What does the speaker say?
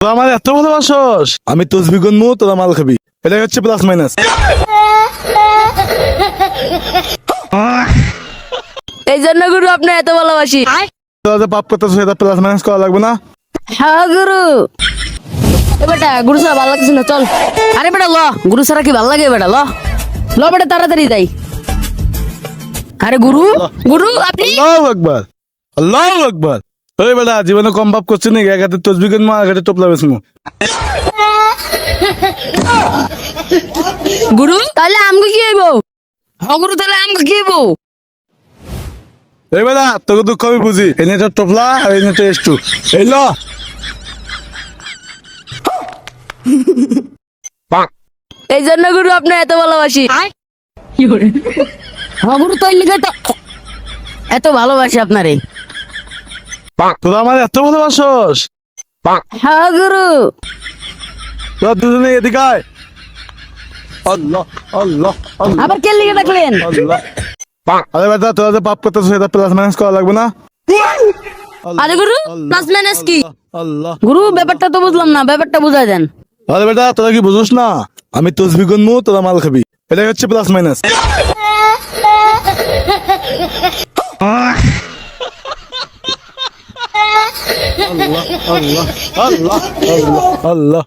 তোরা আমার এত ভালোবাসস, আমি তসবি গুনবো, তোরা মাল খাবি। এটাই হচ্ছে প্লাস মাইনাস। এই জন্য গুরু আপনার এত ভালোবাসি। তোরা যে পাপ করতেছ সেটা প্লাস মাইনাস করা লাগবে না। হ্যাঁ গুরু। এ বেটা গুরু ছাড়া ভালো লাগছে না, চল। আরে বেটা ল, গুরু ছাড়া কি ভালো লাগে বেটা, ল ল বেটা তাড়াতাড়ি যাই। আরে গুরু, গুরু আপনি। আল্লাহু আকবার, আল্লাহু আকবার। ওই বেটা জীবনে কম পাপ করছিস নাকি? এক হাতে তসবি গুনবো, এক হাতে টোপলা বেচমু। গুরু তাহলে আমগো কি হইব? হ্যাঁ গুরু তাহলে আমগো কি হইব? এই বেটা তোকে দুঃখ আমি বুঝি। এই নেটা টোপলা আর এই নেটা এস্টু। এই ল। এই জন্য গুরু আপনার এত ভালোবাসি। হ্যাঁ গুরু তাই লিখে তো এত ভালোবাসি আপনারে। তোরা আমার এত ভালোবাসস। হ্যাঁ গুরু। তোরা দুজনে এদিকে আয়। আল্লাহ আল্লাহ আল্লাহ আবার কে লিখে ডাকলেন? আল্লাহ। আরে বেটা তোরা যে পাপ করতেছ সেটা প্লাস মাইনাস করা লাগবে না। আরে গুরু প্লাস মাইনাস কি? আল্লাহ। গুরু ব্যাপারটা তো বুঝলাম না, ব্যাপারটা বুঝাই দেন। আরে বেটা তোরা কি বুঝোস না? আমি তসবি গুনবো, তোরা মাল খাবি। এটাই হচ্ছে প্লাস মাইনাস। আল্লাহ আল্লাহ আল্লাহ আল্লাহ আল্লাহ।